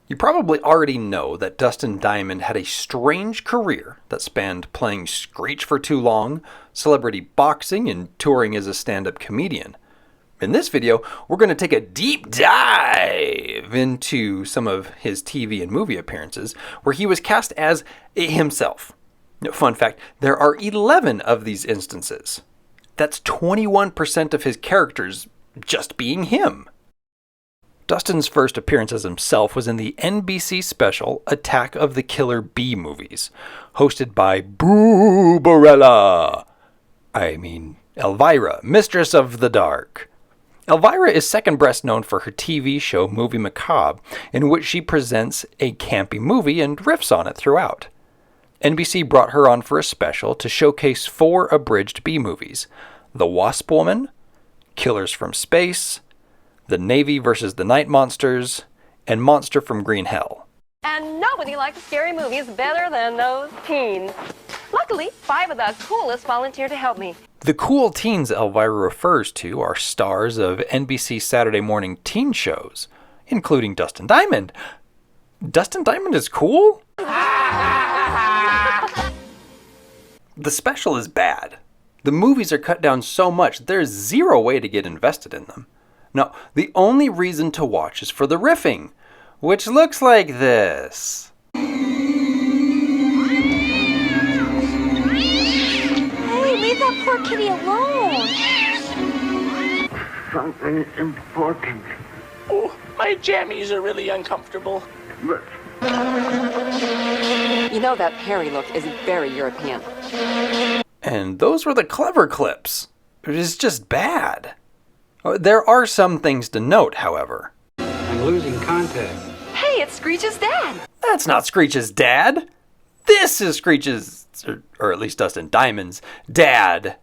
You probably already know that Dustin Diamond had a strange career that spanned playing Screech for too long, celebrity boxing, and touring as a stand-up comedian. In this video, we're going to take a deep dive into some of his TV and movie appearances where he was cast as himself. Fun fact, there are 11 of these instances. That's 21% of his characters just being him. Dustin's first appearance as himself was in the NBC special Attack of the Killer Bee Movies, hosted by Elvira, Mistress of the Dark. Elvira is second best known for her TV show Movie Macabre, in which she presents a campy movie and riffs on it throughout. NBC brought her on for a special to showcase 4 abridged Bee movies: The Wasp Woman, Killers from Space, The Navy vs. the Night Monsters, and Monster from Green Hell. And nobody likes scary movies better than those teens. Luckily, 5 of the coolest volunteered to help me. The cool teens Elvira refers to are stars of NBC Saturday morning teen shows, including Dustin Diamond. Dustin Diamond is cool? The special is bad. The movies are cut down so much, there's zero way to get invested in them. No, the only reason to watch is for the riffing, which looks like this. Hey, leave that poor kitty alone. Something important. Oh, my jammies are really uncomfortable. But You know that Harry look is very European. And those were the clever clips. It is just bad. There are some things to note, however. I'm losing contact. Hey, it's Screech's dad. That's not Screech's dad. This is Screech's, or at least Dustin Diamond's, dad.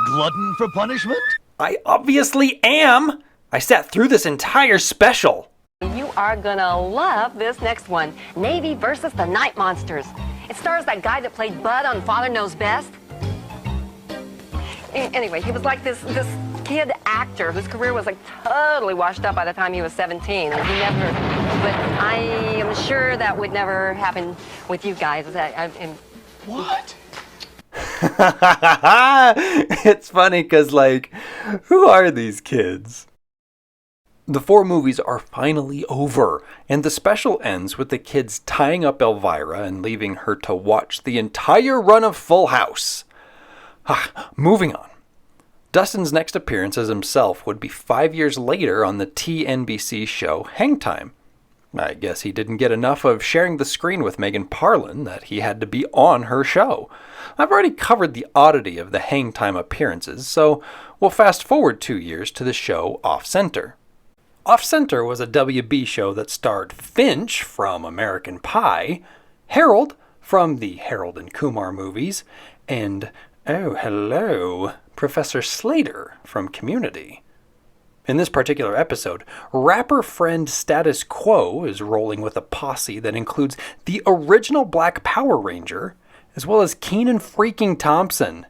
Glutton for punishment? I obviously am. I sat through this entire special. You are gonna love this next one. Navy versus the Night Monsters. It stars that guy that played Bud on Father Knows Best. Anyway, he was like this kid actor whose career was like totally washed up by the time he was 17. And he never, but I am sure that would never happen with you guys. What? It's funny because, who are these kids? The 4 movies are finally over, and the special ends with the kids tying up Elvira and leaving her to watch the entire run of Full House. Moving on. Dustin's next appearance as himself would be 5 years later on the TNBC show Hangtime. I guess he didn't get enough of sharing the screen with Megan Parlin that he had to be on her show. I've already covered the oddity of the Hangtime appearances, so we'll fast forward 2 years to the show Off Center. Off Center was a WB show that starred Finch from American Pie, Harold from the Harold and Kumar movies, and, oh hello, Professor Slater from Community. In this particular episode, rapper friend Status Quo is rolling with a posse that includes the original Black Power Ranger, as well as Kenan freaking Thompson.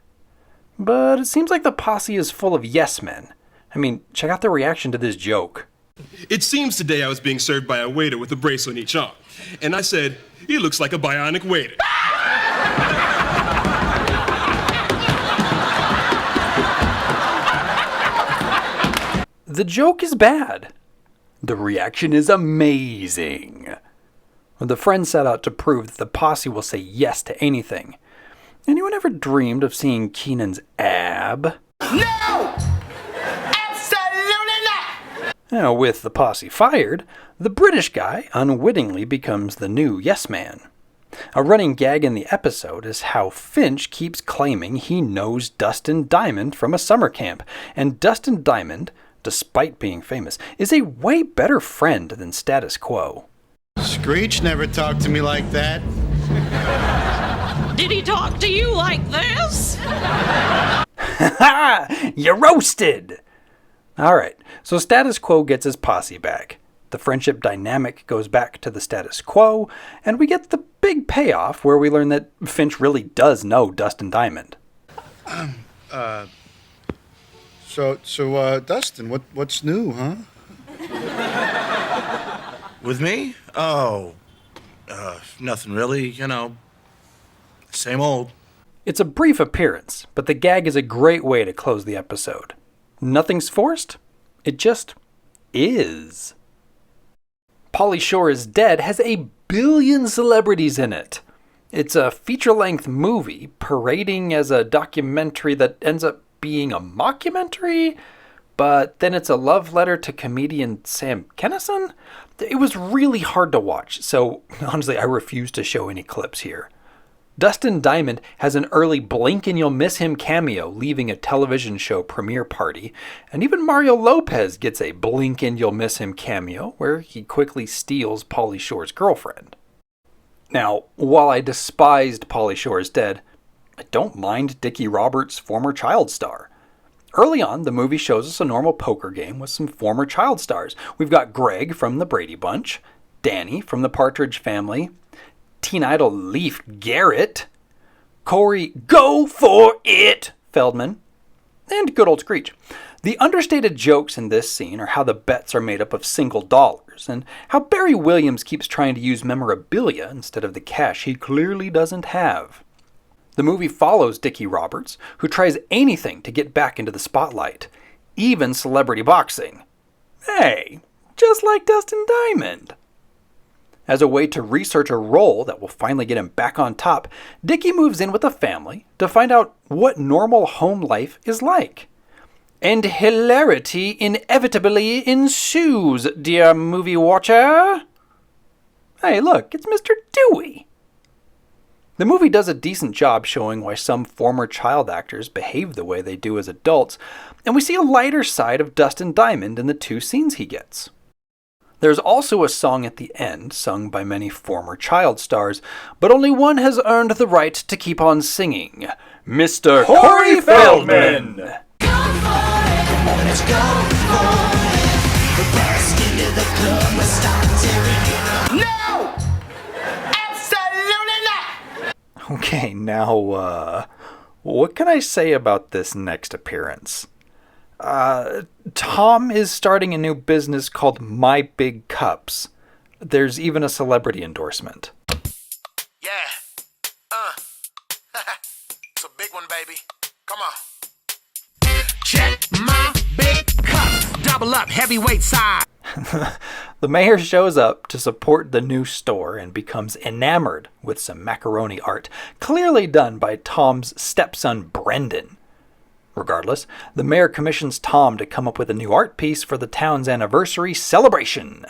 But it seems like the posse is full of yes men. I mean, check out their reaction to this joke. It seems today I was being served by a waiter with a brace on each arm. And I said, he looks like a bionic waiter. The joke is bad. The reaction is amazing. The friends set out to prove that the posse will say yes to anything. Anyone ever dreamed of seeing Kenan's ab? No! Absolutely not! Now, with the posse fired, the British guy unwittingly becomes the new yes man. A running gag in the episode is how Finch keeps claiming he knows Dustin Diamond from a summer camp, and Dustin Diamond, despite being famous, is a way better friend than Status Quo. Screech never talked to me like that. Did he talk to you like this? Ha! You roasted! Alright, so Status Quo gets his posse back. The friendship dynamic goes back to the status quo, and we get the big payoff where we learn that Finch really does know Dustin Diamond. So, Dustin, what's new, huh? With me? Oh, nothing really, same old. It's a brief appearance, but the gag is a great way to close the episode. Nothing's forced, it just is. Pauly Shore is Dead has 1 billion celebrities in it. It's a feature-length movie parading as a documentary that ends up being a mockumentary, but then it's a love letter to comedian Sam Kinison. It was really hard to watch, so honestly I refuse to show any clips here. Dustin Diamond has an early blink and you'll miss him cameo leaving a television show premiere party, and even Mario Lopez gets a blink and you'll miss him cameo where he quickly steals Pauly Shore's girlfriend. Now, while I despised Pauly Shore is Dead, I don't mind Dicky Roberts' former child star. Early on, the movie shows us a normal poker game with some former child stars. We've got Greg from the Brady Bunch, Danny from the Partridge Family, teen idol Leif Garrett, Corey Go For It Feldman, and good old Screech. The understated jokes in this scene are how the bets are made up of single dollars, and how Barry Williams keeps trying to use memorabilia instead of the cash he clearly doesn't have. The movie follows Dicky Roberts, who tries anything to get back into the spotlight, even celebrity boxing. Hey, just like Dustin Diamond. As a way to research a role that will finally get him back on top, Dicky moves in with a family to find out what normal home life is like. And hilarity inevitably ensues, dear movie watcher. Hey, look, it's Mr. Dewey. The movie does a decent job showing why some former child actors behave the way they do as adults, and we see a lighter side of Dustin Diamond in the 2 scenes he gets. There's also a song at the end, sung by many former child stars, but only one has earned the right to keep on singing. Mr. Corey Feldman! Go for it, let's go for it. Burst into the club, let's start tearing it up. No! Absolutely not! Okay, now, what can I say about this next appearance? Tom is starting a new business called My Big Cups. There's even a celebrity endorsement. Yeah. It's a big one, baby. Come on. Check my big cup. Double up, heavyweight size. The mayor shows up to support the new store and becomes enamored with some macaroni art, clearly done by Tom's stepson Brendan. Regardless, the mayor commissions Tom to come up with a new art piece for the town's anniversary celebration.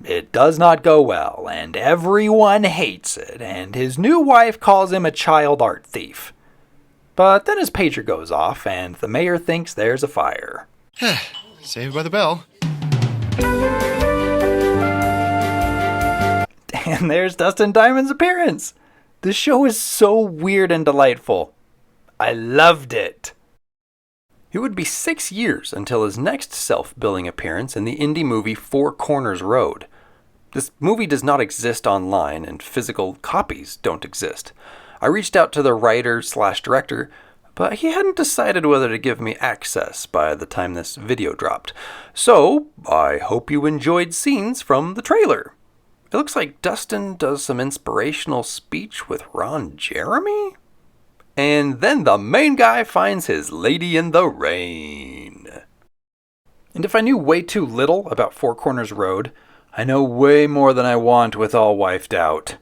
It does not go well, and everyone hates it, and his new wife calls him a child art thief. But then his pager goes off, and the mayor thinks there's a fire. Saved by the bell. And there's Dustin Diamond's appearance. The show is so weird and delightful. I loved it. It would be 6 years until his next self-billing appearance in the indie movie Four Corners Road. This movie does not exist online, and physical copies don't exist. I reached out to the writer/director, but he hadn't decided whether to give me access by the time this video dropped. So, I hope you enjoyed scenes from the trailer. It looks like Dustin does some inspirational speech with Ron Jeremy? And then the main guy finds his lady in the rain. And if I knew way too little about Four Corners Road, I know way more than I want with All Wifed Out.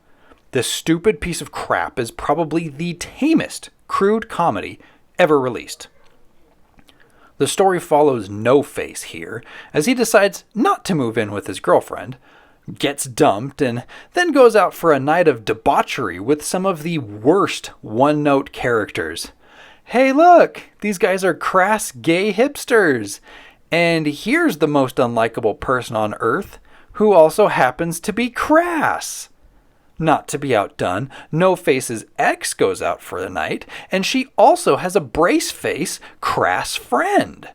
This stupid piece of crap is probably the tamest crude comedy ever released. The story follows No Face here, as he decides not to move in with his girlfriend, gets dumped, and then goes out for a night of debauchery with some of the worst one-note characters. Hey look, these guys are crass gay hipsters. And here's the most unlikable person on earth, who also happens to be crass. Not to be outdone, No Face's ex goes out for the night, and she also has a brace-face, crass friend.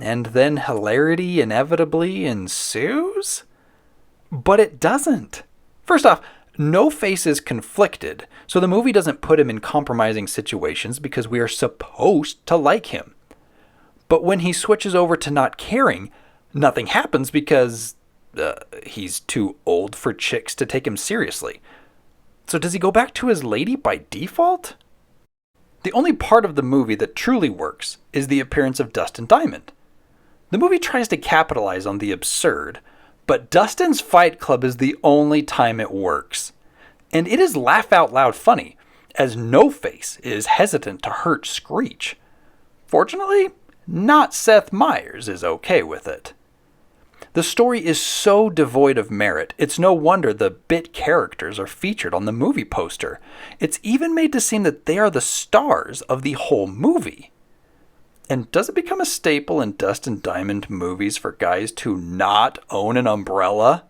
And then hilarity inevitably ensues? But it doesn't. First off, No Face is conflicted, so the movie doesn't put him in compromising situations because we are supposed to like him. But when he switches over to not caring, nothing happens because he's too old for chicks to take him seriously. So does he go back to his lady by default? The only part of the movie that truly works is the appearance of Dustin Diamond. The movie tries to capitalize on the absurd, but Dustin's Fight Club is the only time it works. And it is laugh-out-loud funny, as No Face is hesitant to hurt Screech. Fortunately, not Seth Meyers is okay with it. The story is so devoid of merit, it's no wonder the bit characters are featured on the movie poster. It's even made to seem that they are the stars of the whole movie. And does it become a staple in Dustin Diamond movies for guys to not own an umbrella?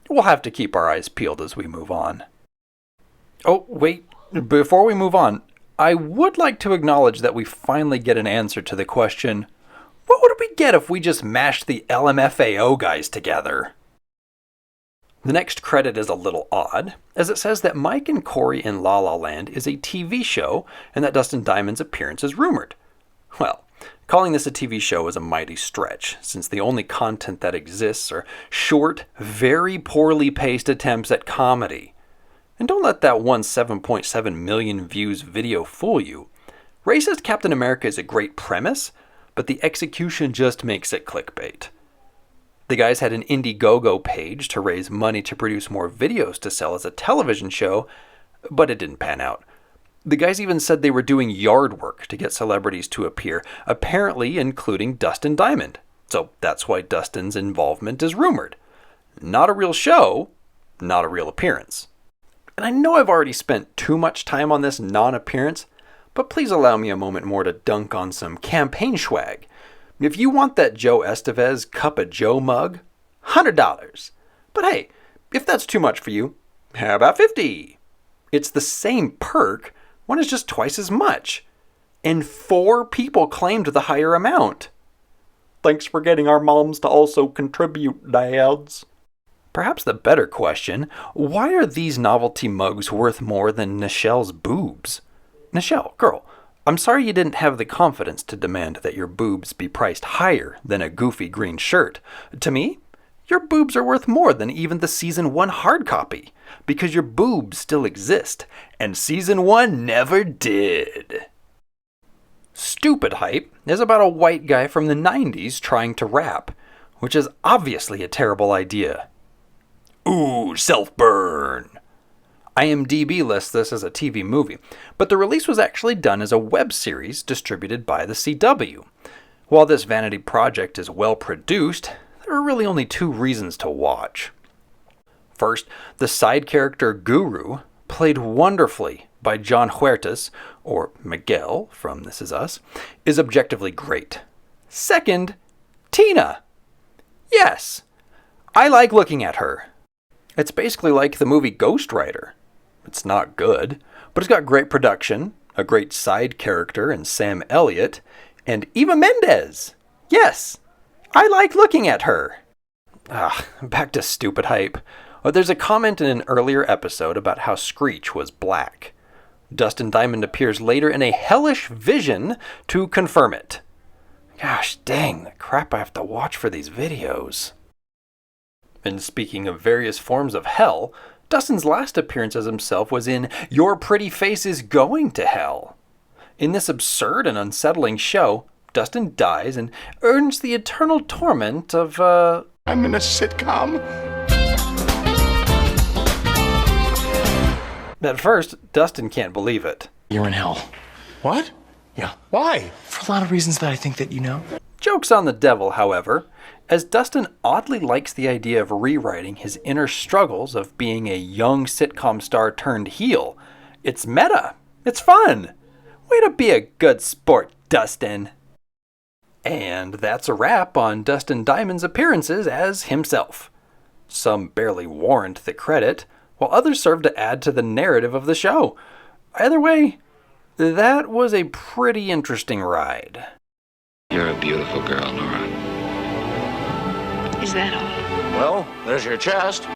We'll have to keep our eyes peeled as we move on. Oh, wait, before we move on, I would like to acknowledge that we finally get an answer to the question, what would we get if we just mashed the LMFAO guys together? The next credit is a little odd, as it says that Mike and Corey in La La Land is a TV show and that Dustin Diamond's appearance is rumored. Well, calling this a TV show is a mighty stretch, since the only content that exists are short, very poorly paced attempts at comedy. And don't let that one 7.7 million views video fool you. Racist Captain America is a great premise, but the execution just makes it clickbait. The guys had an Indiegogo page to raise money to produce more videos to sell as a television show, but it didn't pan out. The guys even said they were doing yard work to get celebrities to appear, apparently including Dustin Diamond. So that's why Dustin's involvement is rumored. Not a real show, not a real appearance. And I know I've already spent too much time on this non-appearance, but please allow me a moment more to dunk on some campaign swag. If you want that Joe Estevez Cup of Joe mug, $100. But hey, if that's too much for you, how about $50? It's the same perk, one is just twice as much. And 4 people claimed the higher amount. Thanks for getting our moms to also contribute, dads. Perhaps the better question, why are these novelty mugs worth more than Nichelle's boobs? Nichelle, girl, I'm sorry you didn't have the confidence to demand that your boobs be priced higher than a goofy green shirt. To me, your boobs are worth more than even the Season 1 hard copy, because your boobs still exist, and Season 1 never did. Stupid Hype is about a white guy from the 90s trying to rap, which is obviously a terrible idea. Ooh, self-burn. IMDb lists this as a TV movie, but the release was actually done as a web series distributed by the CW. While this vanity project is well produced, there are really only 2 reasons to watch. First, the side character Guru, played wonderfully by John Huertas, or Miguel from This Is Us, is objectively great. Second, Tina. Yes, I like looking at her. It's basically like the movie Ghost Rider. It's not good, but it's got great production, a great side character in Sam Elliott, and Eva Mendes. Yes, I like looking at her. Back to Stupid Hype. There's a comment in an earlier episode about how Screech was black. Dustin Diamond appears later in a hellish vision to confirm it. Gosh dang, the crap I have to watch for these videos. And speaking of various forms of hell, Dustin's last appearance as himself was in Your Pretty Face is Going to Hell. In this absurd and unsettling show, Dustin dies and earns the eternal torment of, I'm in a sitcom. At first, Dustin can't believe it. You're in hell. What? Yeah. Why? For a lot of reasons that I think that you know. Joke's on the devil, however, as Dustin oddly likes the idea of rewriting his inner struggles of being a young sitcom star turned heel. It's meta. It's fun. Way to be a good sport, Dustin. And that's a wrap on Dustin Diamond's appearances as himself. Some barely warrant the credit, while others serve to add to the narrative of the show. Either way, that was a pretty interesting ride. You're a beautiful girl, Nora. Is that all? Well, there's your chest.